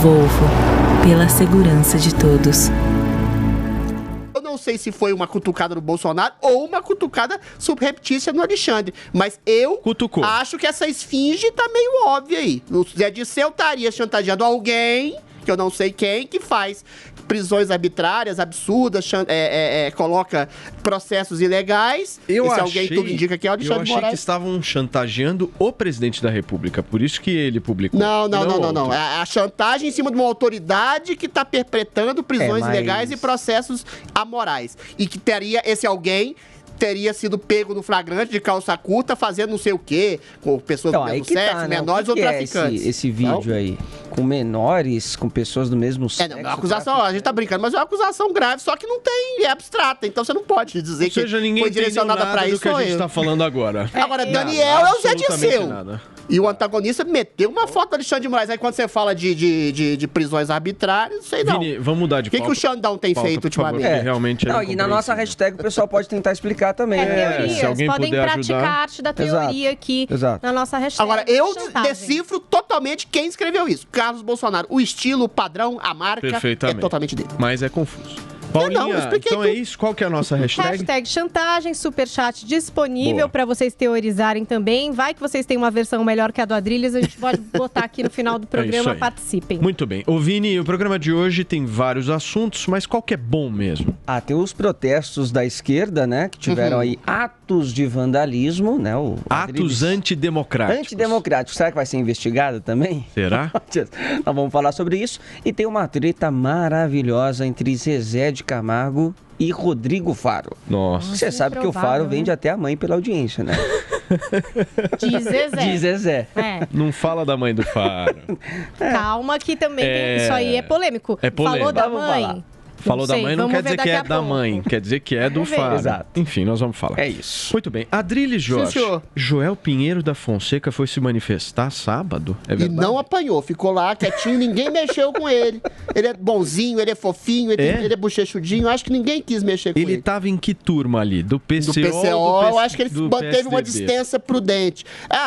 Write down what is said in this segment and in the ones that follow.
Volvo, pela segurança de todos. Eu não sei se foi uma cutucada no Bolsonaro ou uma cutucada subreptícia no Alexandre, mas eu acho que essa esfinge tá meio óbvia aí. O Zé Dirceu estaria chantageando alguém, que eu não sei quem, que faz prisões arbitrárias, absurdas, coloca processos ilegais. Alguém tudo indica que é o Alexandre Moraes. Eu achei que estavam chantageando o presidente da República, por isso que ele publicou. Não. É a chantagem em cima de uma autoridade que está perpetrando prisões ilegais e processos amorais. E que teria esse alguém teria sido pego no flagrante de calça curta fazendo não sei o quê, com pessoas do mesmo sexo, menores ou traficantes. Esse vídeo aí, com menores, com pessoas do mesmo sexo. É uma acusação, a gente tá brincando, mas é uma acusação grave, só que não tem, é abstrata, então você não pode dizer que foi direcionada pra isso. Que a gente tá falando agora. Agora, Daniel é o Zé Dirceu. E o antagonista meteu uma foto do Alexandre de Moraes. Aí quando você fala de prisões arbitrárias, não sei não. Vini, vamos mudar de pauta. O que o Xandão tem feito ultimamente? Realmente e na nossa hashtag o pessoal pode tentar explicar também. Se alguém podem puder praticar ajudar. a arte da teoria aqui na nossa hashtag. Agora, eu decifro totalmente quem escreveu isso. Carlos Bolsonaro. O estilo, o padrão, a marca é totalmente dele. Mas é confuso. Paulinha, então é isso? Qual que é a nossa hashtag? Hashtag chantagem, superchat disponível para vocês teorizarem também. Vai que vocês têm uma versão melhor que a do Adrilles, a gente pode botar aqui no final do programa, participem. Muito bem. Ô Vini, o programa de hoje tem vários assuntos, mas qual que é bom mesmo? Tem os protestos da esquerda, né, que tiveram aí atos de vandalismo, né? Atos antidemocráticos. Antidemocráticos. Será que vai ser investigado também? Será? Nós vamos falar sobre isso. E tem uma treta maravilhosa entre Zezé de Camargo e Rodrigo Faro. Nossa. Você sabe que o Faro vende até a mãe pela audiência, né? De Zezé. Não fala da mãe do Faro. Calma que também isso aí é polêmico. Falou da mãe. Falou da mãe não quer dizer que é da mãe, quer dizer que é do Faro. Exato. Enfim, nós vamos falar. É isso. Muito bem. Adrilles Jorge. Joel Pinheiro da Fonseca foi se manifestar sábado, é verdade? E não apanhou, ficou lá quietinho, ninguém mexeu com ele. Ele é bonzinho, ele é fofinho, ele é bochechudinho, acho que ninguém quis mexer com ele. Ele tava em que turma ali? Do PCO? Do PCO, eu acho que ele manteve uma distância prudente.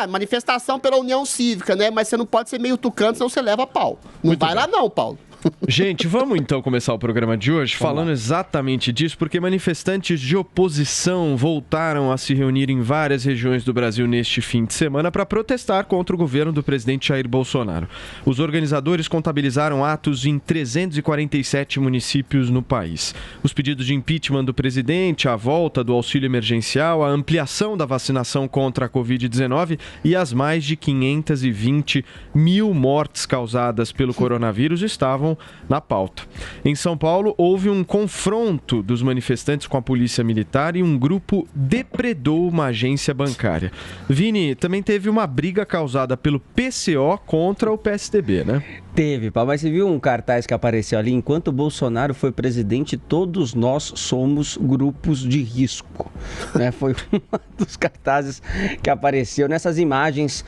Manifestação pela União Cívica, né? Mas você não pode ser meio tucano, senão você leva pau. Não vai lá não, Paulo. Gente, vamos então começar o programa de hoje falando exatamente disso, porque manifestantes de oposição voltaram a se reunir em várias regiões do Brasil neste fim de semana para protestar contra o governo do presidente Jair Bolsonaro. Os organizadores contabilizaram atos em 347 municípios no país. Os pedidos de impeachment do presidente, a volta do auxílio emergencial, a ampliação da vacinação contra a Covid-19 e as mais de 520 mil mortes causadas pelo coronavírus estavam na pauta. Em São Paulo, houve um confronto dos manifestantes com a polícia militar e um grupo depredou uma agência bancária. Vini, também teve uma briga causada pelo PCO contra o PSDB, né? Teve, mas você viu um cartaz que apareceu ali? Enquanto o Bolsonaro foi presidente, todos nós somos grupos de risco. Né? Foi um dos cartazes que apareceu nessas imagens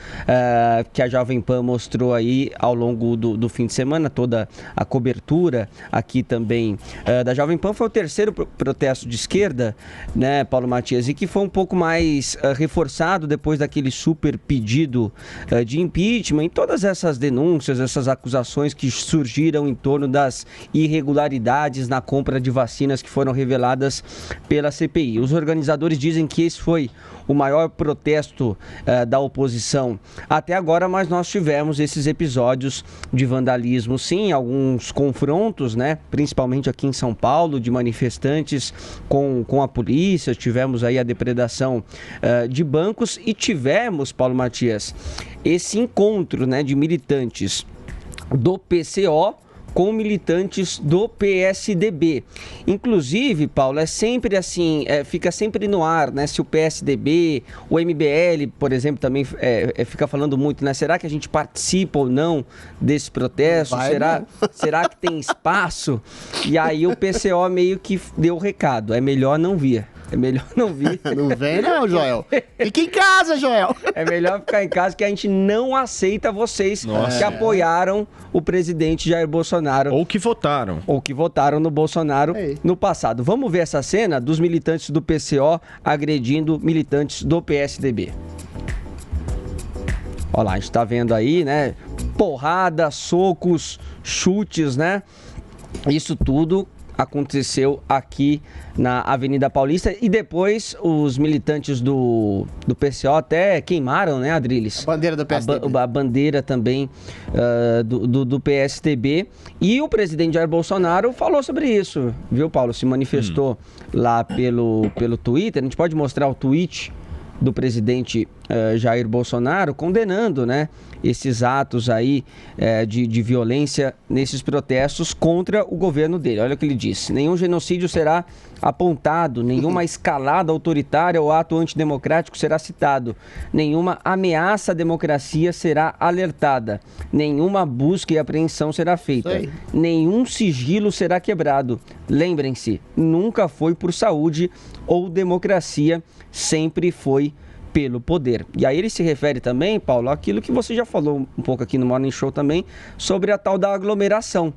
que a Jovem Pan mostrou aí ao longo do fim de semana, toda a cobertura aqui também da Jovem Pan. Foi o terceiro protesto de esquerda, né, Paulo Matias, e que foi um pouco mais reforçado depois daquele super pedido de impeachment e todas essas denúncias, essas acusações que surgiram em torno das irregularidades na compra de vacinas que foram reveladas pela CPI. Os organizadores dizem que esse foi o maior protesto da oposição até agora, mas nós tivemos esses episódios de vandalismo, sim, alguns confrontos, né, principalmente aqui em São Paulo, de manifestantes com a polícia, tivemos aí a depredação de bancos e tivemos, Paulo Matias, esse encontro, né, de militantes do PCO com militantes do PSDB. Inclusive, Paulo, é sempre assim, fica sempre no ar, né? Se o PSDB, o MBL, por exemplo, também fica falando muito, né? Será que a gente participa ou não desse protesto? Será que tem espaço? E aí o PCO meio que deu o recado, é melhor não vir. É melhor não vir. Não vem não, Joel. Fica em casa, Joel. É melhor ficar em casa que a gente não aceita vocês que apoiaram o presidente Jair Bolsonaro. Ou que votaram no Bolsonaro no passado. Vamos ver essa cena dos militantes do PCO agredindo militantes do PSDB. Olha lá, a gente tá vendo aí, né? porrada, socos, chutes, né? Isso tudo aconteceu aqui na Avenida Paulista e depois os militantes do PCO até queimaram, né, Adriles? A bandeira do PSDB. A bandeira também do PSDB. E o presidente Jair Bolsonaro falou sobre isso, viu, Paulo? Se manifestou lá pelo Twitter. A gente pode mostrar o tweet do presidente Jair Bolsonaro condenando, né, esses atos aí de violência nesses protestos contra o governo dele. Olha o que ele disse: nenhum genocídio será apontado, nenhuma escalada autoritária ou ato antidemocrático será citado, nenhuma ameaça à democracia será alertada, nenhuma busca e apreensão será feita, nenhum sigilo será quebrado. Lembrem-se, nunca foi por saúde ou democracia, sempre foi pelo poder. E aí ele se refere também, Paulo, àquilo que você já falou um pouco aqui no Morning Show também, sobre a tal da aglomeração,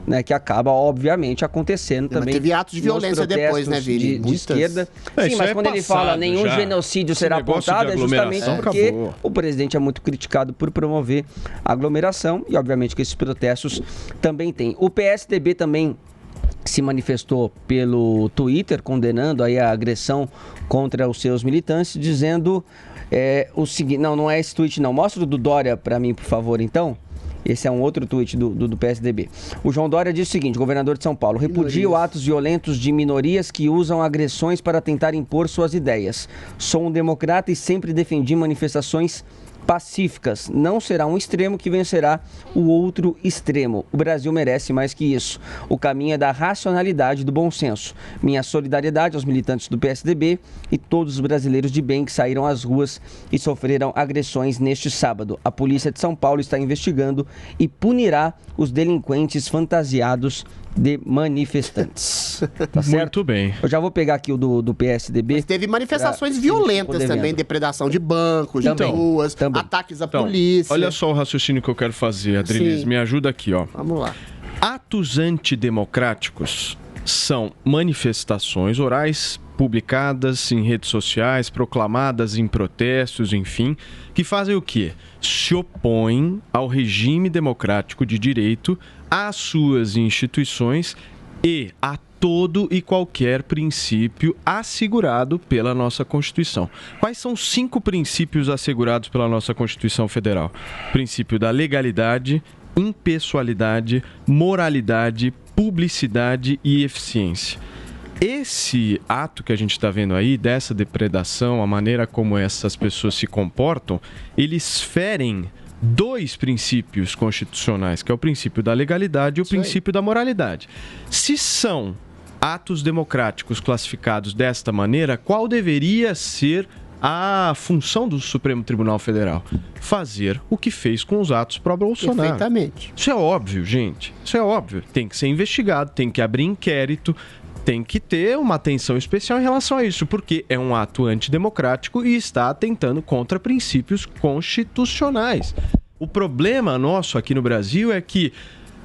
né, que acaba, obviamente, acontecendo também. Teve atos de violência depois, né, Vini? De esquerda. Sim, mas quando ele fala nenhum genocídio será apontado, é justamente porque o presidente é muito criticado por promover aglomeração e, obviamente, que esses protestos também tem. O PSDB também se manifestou pelo Twitter, condenando aí a agressão contra os seus militantes, dizendo o seguinte... Não é esse tweet não. Mostra o do Dória para mim, por favor, então. Esse é um outro tweet do PSDB. O João Dória diz o seguinte: governador de São Paulo, repudio atos violentos de minorias que usam agressões para tentar impor suas ideias. Sou um democrata e sempre defendi manifestações pacíficas. Não será um extremo que vencerá o outro extremo. O Brasil merece mais que isso. O caminho é da racionalidade e do bom senso. Minha solidariedade aos militantes do PSDB e todos os brasileiros de bem que saíram às ruas e sofreram agressões neste sábado. A Polícia de São Paulo está investigando e punirá os delinquentes fantasiados de manifestantes. Tá certo? Muito bem. Eu já vou pegar aqui o do PSDB. Mas teve manifestações violentas também, depredação de bancos, de ruas, ataques à polícia. Olha só o raciocínio que eu quero fazer, Adriles. Me ajuda aqui, ó. Vamos lá. Atos antidemocráticos são manifestações orais publicadas em redes sociais, proclamadas em protestos, enfim, que fazem o quê? Se opõem ao regime democrático de direito, às suas instituições e a todo e qualquer princípio assegurado pela nossa Constituição. Quais são os 5 princípios assegurados pela nossa Constituição Federal? Princípio da legalidade, impessoalidade, moralidade, publicidade e eficiência. Esse ato que a gente está vendo aí, dessa depredação, a maneira como essas pessoas se comportam, eles ferem 2 princípios constitucionais, que é o princípio da legalidade e o princípio da moralidade. Se são atos democráticos classificados desta maneira, qual deveria ser a função do Supremo Tribunal Federal? Fazer o que fez com os atos pró-Bolsonaro. Perfeitamente. Isso é óbvio, gente. Isso é óbvio. Tem que ser investigado, tem que abrir inquérito, tem que ter uma atenção especial em relação a isso, porque é um ato antidemocrático e está atentando contra princípios constitucionais. O problema nosso aqui no Brasil é que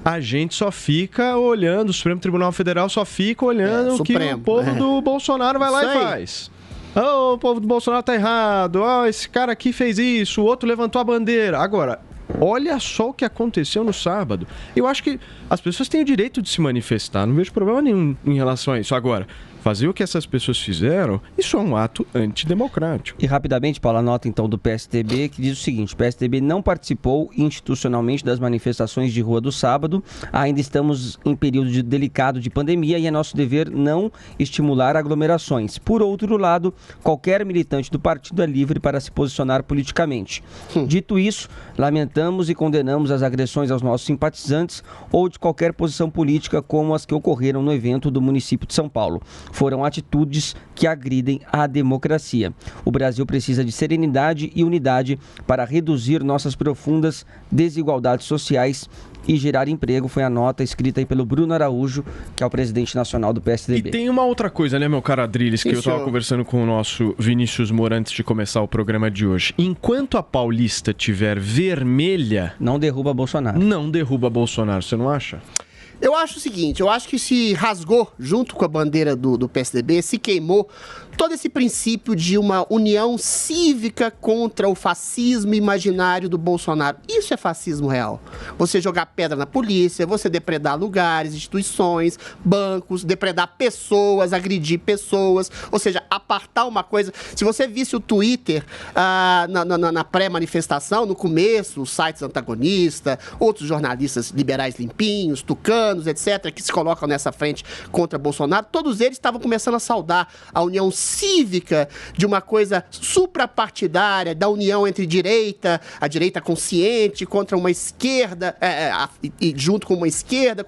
a gente só fica olhando, o Supremo Tribunal Federal só fica olhando o que o povo do Bolsonaro vai lá e faz. O povo do Bolsonaro tá errado, esse cara aqui fez isso, o outro levantou a bandeira. Agora, olha só o que aconteceu no sábado. Eu acho que as pessoas têm o direito de se manifestar, não vejo problema nenhum em relação a isso. Agora, fazer o que essas pessoas fizeram, isso é um ato antidemocrático. E rapidamente, Paulo, a nota então do PSDB, que diz o seguinte: o PSDB não participou institucionalmente das manifestações de rua do sábado, ainda estamos em período delicado de pandemia e é nosso dever não estimular aglomerações. Por outro lado, qualquer militante do partido é livre para se posicionar politicamente. Dito isso, lamentamos e condenamos as agressões aos nossos simpatizantes ou de qualquer posição política como as que ocorreram no evento do município de São Paulo. Foram atitudes que agridem a democracia. O Brasil precisa de serenidade e unidade para reduzir nossas profundas desigualdades sociais e gerar emprego. Foi a nota escrita aí pelo Bruno Araújo, que é o presidente nacional do PSDB. E tem uma outra coisa, né, meu caro Adriles, que eu estava conversando com o nosso Vinícius Moura antes de começar o programa de hoje. Enquanto a Paulista tiver vermelha... Não derruba Bolsonaro. Não derruba Bolsonaro, você não acha? Eu acho o seguinte, eu acho que se rasgou, junto com a bandeira do PSDB, se queimou todo esse princípio de uma união cívica contra o fascismo imaginário do Bolsonaro. Isso é fascismo real. Você jogar pedra na polícia, você depredar lugares, instituições, bancos, depredar pessoas, agredir pessoas, ou seja, apartar uma coisa. Se você visse o Twitter na pré-manifestação, no começo, os sites antagonistas, outros jornalistas liberais limpinhos, tucanos, etc., que se colocam nessa frente contra Bolsonaro, todos eles estavam começando a saudar a união cívica de uma coisa suprapartidária, da união entre a direita consciente contra uma esquerda, e junto com uma esquerda,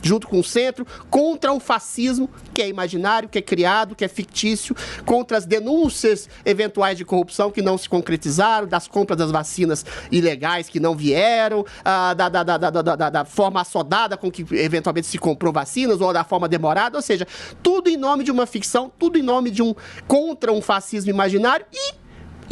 junto com o centro, contra o fascismo, que é imaginário, que é criado, que é fictício, contra as denúncias eventuais de corrupção que não se concretizaram, das compras das vacinas ilegais que não vieram, da forma assodada com que eventualmente se comprou vacinas, ou da forma demorada, ou seja, tudo em nome de uma ficção, tudo em nome contra um fascismo imaginário, e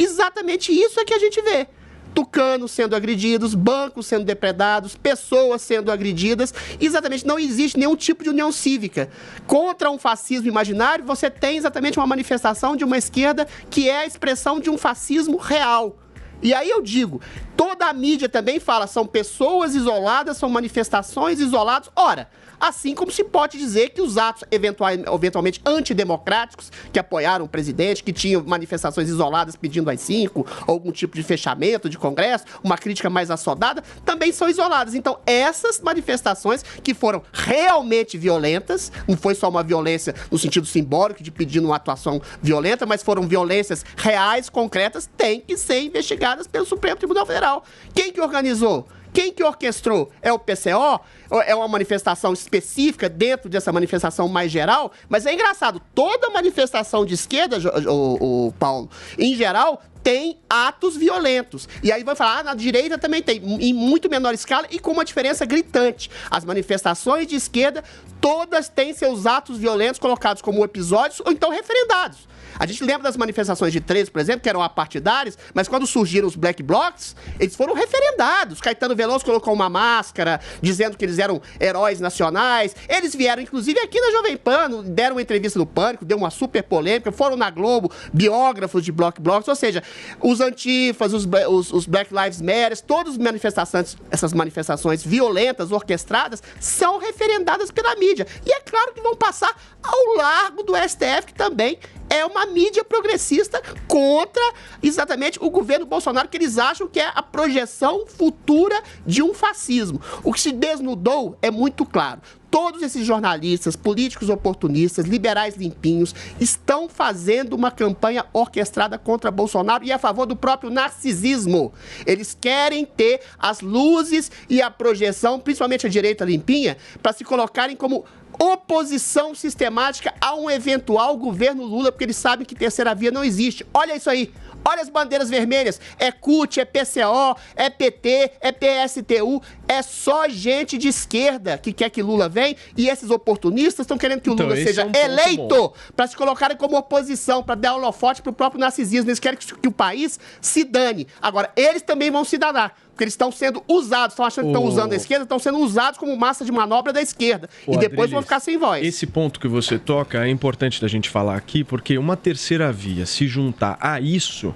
exatamente isso é que a gente vê. Tucanos sendo agredidos, bancos sendo depredados, pessoas sendo agredidas. Exatamente, não existe nenhum tipo de união cívica. Contra um fascismo imaginário, você tem exatamente uma manifestação de uma esquerda que é a expressão de um fascismo real. E aí eu digo, toda a mídia também fala, são pessoas isoladas, são manifestações isoladas. Ora, assim como se pode dizer que os atos eventualmente antidemocráticos que apoiaram o presidente, que tinham manifestações isoladas pedindo AI-5, algum tipo de fechamento de Congresso, uma crítica mais assodada, também são isoladas. Então, essas manifestações que foram realmente violentas, não foi só uma violência no sentido simbólico de pedir uma atuação violenta, mas foram violências reais, concretas, têm que ser investigadas pelo Supremo Tribunal Federal. Quem que organizou? Quem que orquestrou? É o PCO? É uma manifestação específica dentro dessa manifestação mais geral? Mas é engraçado, toda manifestação de esquerda, o Paulo, em geral, tem atos violentos. E aí vai falar, na direita também tem, em muito menor escala e com uma diferença gritante. As manifestações de esquerda, todas têm seus atos violentos colocados como episódios ou então referendados. A gente lembra das manifestações de 13, por exemplo, que eram apartidárias, mas quando surgiram os black blocs, eles foram referendados. Caetano Veloso colocou uma máscara, dizendo que eles eram heróis nacionais. Eles vieram, inclusive, aqui na Jovem Pan, deram uma entrevista no Pânico, deu uma super polêmica, foram na Globo, biógrafos de black blocs, ou seja, os antifas, os Black Lives Matter, todas as manifestações, essas manifestações violentas, orquestradas, são referendadas pela mídia. E é claro que vão passar ao largo do STF, que também é uma mídia progressista contra exatamente o governo Bolsonaro, que eles acham que é a projeção futura de um fascismo. O que se desnudou é muito claro. Todos esses jornalistas, políticos oportunistas, liberais limpinhos, estão fazendo uma campanha orquestrada contra Bolsonaro e a favor do próprio narcisismo. Eles querem ter as luzes e a projeção, principalmente a direita limpinha, para se colocarem como oposição sistemática a um eventual governo Lula, porque eles sabem que terceira via não existe. Olha isso aí. Olha as bandeiras vermelhas, é CUT, é PCO, é PT, é PSTU, é só gente de esquerda que quer que Lula venha, e esses oportunistas estão querendo que o Lula seja eleito para se colocarem como oposição, para dar holofote para o próprio narcisismo. Eles querem que o país se dane. Agora, eles também vão se danar, porque eles estão sendo usados, estão achando que estão usando a esquerda, estão sendo usados como massa de manobra da esquerda. E depois vão ficar sem voz. Esse ponto que você toca é importante da gente falar aqui, porque uma terceira via se juntar a isso...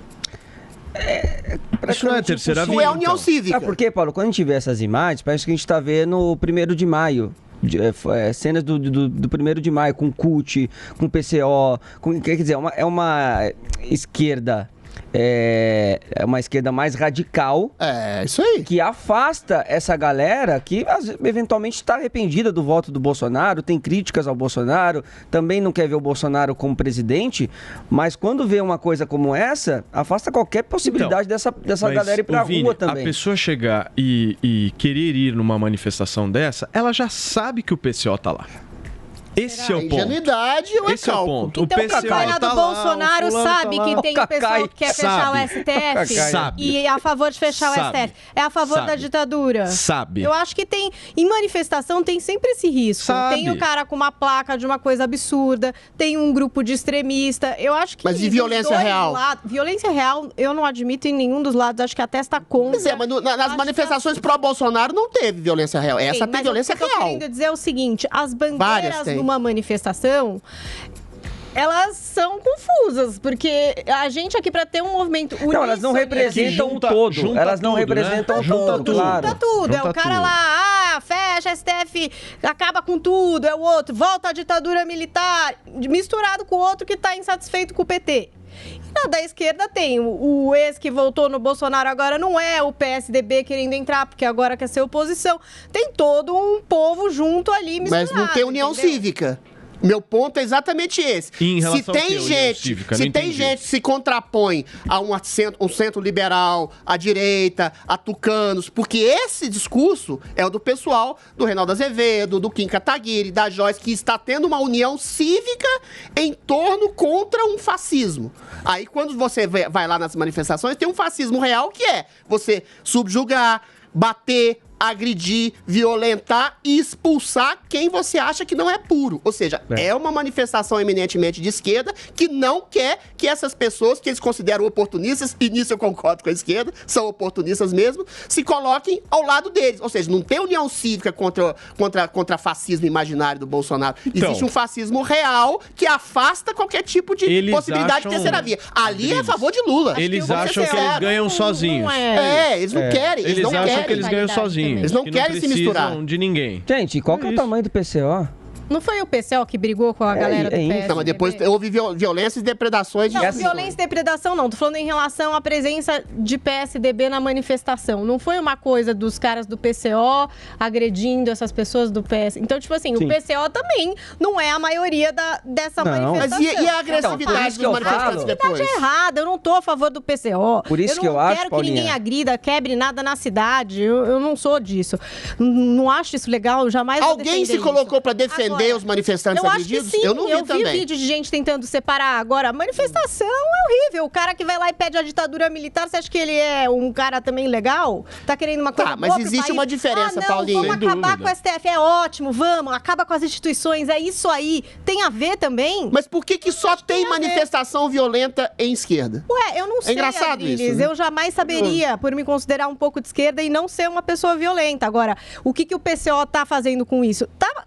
Isso não é a terceira via. Isso é a união cívica. Sabe por quê, Paulo? Quando a gente vê essas imagens, parece que a gente está vendo o 1º de maio. Cenas do 1º de maio, com CUT, com PCO, quer dizer, é uma esquerda... É uma esquerda mais radical. É, isso aí. Que afasta essa galera que eventualmente está arrependida do voto do Bolsonaro, tem críticas ao Bolsonaro, também não quer ver o Bolsonaro como presidente, mas quando vê uma coisa como essa, afasta qualquer possibilidade dessa galera ir pra rua também. A pessoa chegar e querer ir numa manifestação dessa, ela já sabe que o PCO tá lá. Esse é o ponto. Ingenuidade ou Esse é o ponto. Então, o quem ganha do Bolsonaro sabe que tem o pessoal que quer fechar o STF? Sabe. E é a favor de fechar o STF. É a favor da ditadura. Sabe. Eu acho que tem... Em manifestação tem sempre esse risco. Sabe. Tem o cara com uma placa de uma coisa absurda, tem um grupo de extremista. Eu acho que... Mas e violência real? Violência real, eu não admito em nenhum dos lados. Acho que até está contra. Pois é, mas nas manifestações pró-Bolsonaro não teve violência real. Essa tem violência real. O que eu tô querendo dizer é o seguinte, as bandeiras numa manifestação, elas são confusas, porque a gente aqui, para ter um movimento uníssono... Não, elas não representam o todo. Elas não representam o todo, claro. Junta tudo. É o cara lá, fecha STF, acaba com tudo. É o outro, volta à ditadura militar, misturado com o outro que está insatisfeito com o PT. E da esquerda tem o ex que voltou no Bolsonaro, agora não é, o PSDB querendo entrar, porque agora quer ser oposição. Tem todo um povo junto ali misturado. Mas não tem união cívica. Meu ponto é exatamente esse. Se tem gente que se contrapõe a um centro liberal, à direita, a tucanos, porque esse discurso é o do pessoal do Reinaldo Azevedo, do Kim Kataguiri, da Joyce, que está tendo uma união cívica em torno contra um fascismo. Aí quando você vai lá nas manifestações, tem um fascismo real que é você subjugar, bater, agredir, violentar e expulsar quem você acha que não é puro. Ou seja, é uma manifestação eminentemente de esquerda que não quer que essas pessoas que eles consideram oportunistas, e nisso eu concordo com a esquerda, são oportunistas mesmo, se coloquem ao lado deles. Ou seja, não tem união cívica contra fascismo imaginário do Bolsonaro. Então, existe um fascismo real que afasta qualquer tipo de possibilidade de terceira via. Ali é a favor de Lula. Eles acham que eles ganham sozinhos. Eles não querem. Eles não acham querem. que eles ganham sozinhos. Eles não querem se misturar. De ninguém. Gente, qual que é o tamanho do PCO? Não foi o PCO que brigou com a galera do PSDB? Não, mas depois houve violências e depredações. Não, violência e depredação não. Tô falando em relação à presença de PSDB na manifestação. Não foi uma coisa dos caras do PCO agredindo essas pessoas do PS. Então, tipo assim, o PCO também não é a maioria dessa manifestação. Mas e a agressividade dos manifestantes depois? É errada. Eu não tô a favor do PCO. Por isso que eu acho, não quero que ninguém agrida, quebre nada na cidade. Eu não sou disso. Não acho isso legal. Eu jamais vou defender Alguém se colocou para defender os manifestantes agredidos? Eu não vi também. Eu vi vídeo de gente tentando separar. Agora, a manifestação é horrível. O cara que vai lá e pede a ditadura militar, você acha que ele é um cara também legal? Tá querendo uma coisa boa mas existe uma diferença, Paulinho. Vamos acabar com o STF, é ótimo, vamos. Acaba com as instituições, é isso aí. Tem a ver também? Mas por que só tem manifestação violenta em esquerda? Ué, eu não sei, engraçado Adriles, isso, né? Eu jamais saberia, por me considerar um pouco de esquerda e não ser uma pessoa violenta. Agora, o que o PCO tá fazendo com isso? Tá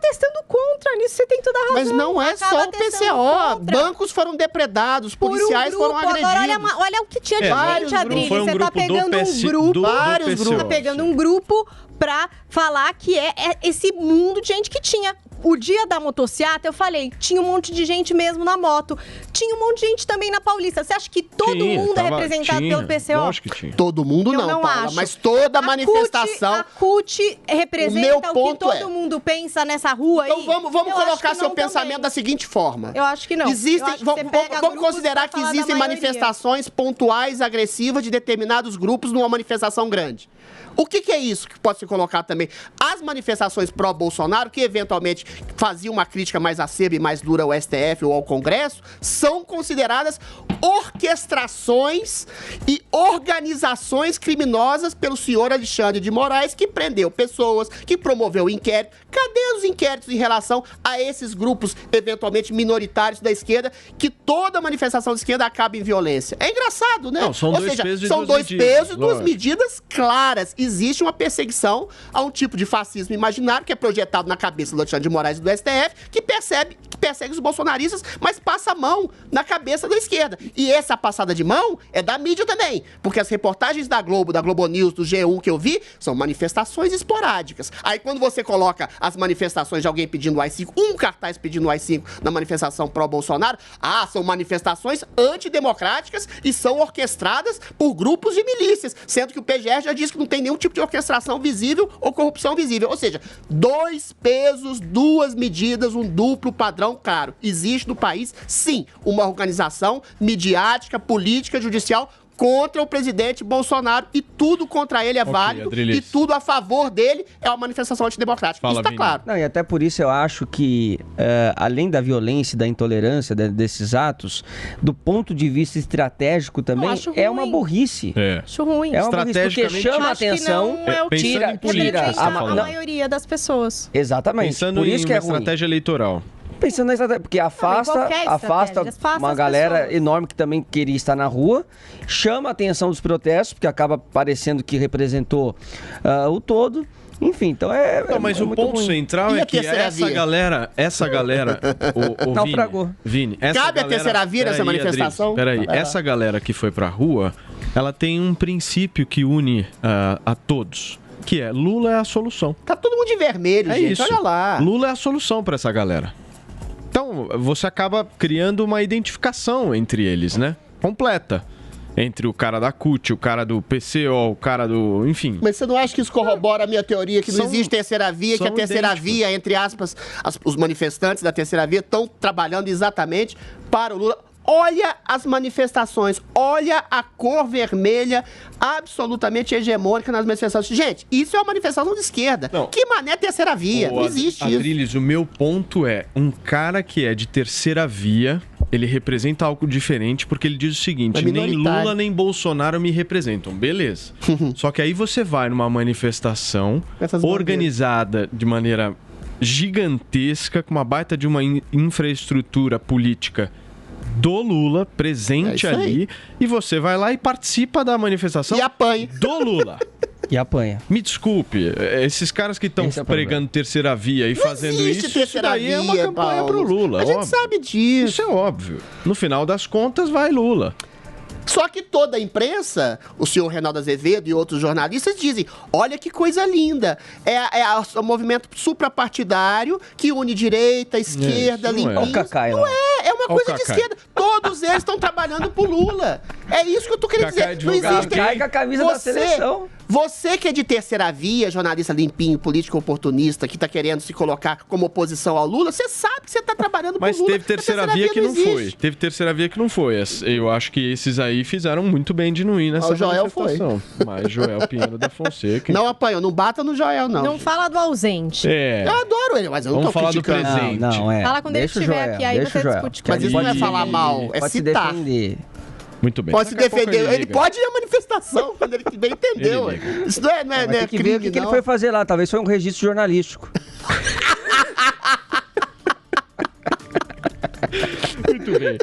testando contra nisso, você tem toda a razão. Mas não é só o PCO. Bancos foram depredados, policiais foram agredidos. Agora, olha o que tinha de gente, Adriles. Você tá pegando um grupo, vários grupos. Tá pegando um grupo pra falar que é esse mundo de gente que tinha. O dia da motociata, eu falei, tinha um monte de gente mesmo na moto. Tinha um monte de gente também na Paulista. Você acha que todo mundo é representado pelo PCO? Lógico que tinha. Todo mundo não, Paula, acho. mas toda manifestação... A CUT representa o que todo mundo pensa nessa rua. Então vamos colocar seu pensamento da seguinte forma. Eu acho que não. Vamos considerar que existem manifestações pontuais, agressivas de determinados grupos numa manifestação grande. O que é isso que pode se colocar também? As manifestações pró-Bolsonaro, que eventualmente faziam uma crítica mais acerba e mais dura ao STF ou ao Congresso, são consideradas orquestrações e organizações criminosas pelo senhor Alexandre de Moraes, que prendeu pessoas, que promoveu inquérito. Cadê os inquéritos em relação a esses grupos eventualmente minoritários da esquerda, que toda manifestação de esquerda acaba em violência? É engraçado, né? Não, são dois pesos e duas medidas claras. Existe uma perseguição a um tipo de fascismo imaginário que é projetado na cabeça do Alexandre de Moraes e do STF, que persegue os bolsonaristas, mas passa a mão na cabeça da esquerda. E essa passada de mão é da mídia também, porque as reportagens da Globo News, do G1 que eu vi, são manifestações esporádicas. Aí quando você coloca as manifestações de alguém pedindo o AI-5, um cartaz pedindo o AI-5 na manifestação pró-Bolsonaro, são manifestações antidemocráticas e são orquestradas por grupos de milícias, sendo que o PGR já disse que não tem nenhum tipo de orquestração visível ou corrupção visível. Ou seja, dois pesos, duas medidas, um duplo padrão claro. Existe no país, sim, uma organização midiática, política, judicial contra o presidente Bolsonaro e tudo contra ele é válido Adriles. e tudo a favor dele é uma manifestação antidemocrática. Fala, Isso tá Vini. claro. Não, e até por isso eu acho que, além da violência e da intolerância desses atos, do ponto de vista estratégico também, acho é ruim. uma burrice. Acho ruim. É uma burrice, porque Estrategicamente, chama a acho que atenção, não é o que pensando em política, representa você tá a falando. maioria das pessoas. Exatamente. Pensando por isso em que uma é ruim. estratégia eleitoral. Pensando na estratégia, porque afasta qualquer estratégia, afasta uma as galera pessoas. enorme que também queria estar na rua, chama a atenção dos protestos, porque acaba parecendo que representou o todo. Enfim, então Não, mas o muito ponto ruim. central E é a que terceira essa galera, o Naufragou. Vini, essa Cabe a galera, terceira via nessa peraí, manifestação? Peraí, Vai lá. essa galera que foi pra rua, ela tem um princípio que une a todos, que é Lula é a solução. Tá todo mundo de vermelho, É gente. isso. Olha lá. Lula é a solução pra essa galera. Então, você acaba criando uma identificação entre eles, né? Completa. Entre o cara da CUT, o cara do PCO, o cara do... Enfim. Mas você não acha que isso corrobora a minha teoria que não São- existe terceira via, que a são terceira idênticos. via, entre aspas, os manifestantes da terceira via estão trabalhando exatamente para o Lula? Olha as manifestações, olha a cor vermelha absolutamente hegemônica nas manifestações. Gente, isso é uma manifestação de esquerda. Não. Que mané terceira via? Não existe isso. Adriles, o meu ponto é, um cara que é de terceira via, ele representa algo diferente, porque ele diz o seguinte, É nem minoritário. Lula nem Bolsonaro me representam. Beleza. Só que aí você vai numa manifestação Essas bandeiras. organizada de maneira gigantesca, com uma baita de uma infraestrutura política do Lula presente É isso aí. ali, e você vai lá e participa da manifestação E apanha. do Lula. E apanha. Me desculpe, esses caras que estão Esse é o pregando terceira via e fazendo existe isso terceira daí é uma via, campanha Paulo. pro Lula. A gente óbvio. sabe disso. Isso é óbvio. No final das contas, vai Lula. Só que toda a imprensa, o senhor Reinaldo Azevedo e outros jornalistas dizem, olha que coisa linda, o movimento suprapartidário que une direita, esquerda, Isso não é. limpinhos. Olha o Cacai lá. Não é uma Olha o coisa de Cacai. esquerda. Todos eles estão trabalhando pro Lula. É isso que eu tô querendo Cacai dizer. Não advogado. existe... Cai com a camisa da seleção. Você que é de terceira via, jornalista limpinho, político oportunista, que tá querendo se colocar como oposição ao Lula, você sabe que você tá trabalhando Mas pro Lula. teve terceira A via que não existe. foi. Teve terceira via que não foi. Eu acho que esses aí fizeram muito bem de não ir nessa O Joel foi. manifestação. Mas Joel Pinheiro da Fonseca... Não apanhou, não bata no Joel, não. Não fala do ausente. É. Eu adoro ele, mas eu não Vamos tô falar do criticando. presente. Não, é. Fala quando ele Deixa o estiver Joel, aqui, aí deixa você o Joel, discute que com Mas ele. isso não é Ele- falar mal, é pode se citar. defender. Muito bem. Pode se Daqui a pouco defender. Ele liga. pode ir à manifestação, quando ele bem entendeu. Ele liga. Isso não é Vai ter que ver crime, o que ele não. foi fazer lá. Talvez foi um registro jornalístico. Muito bem.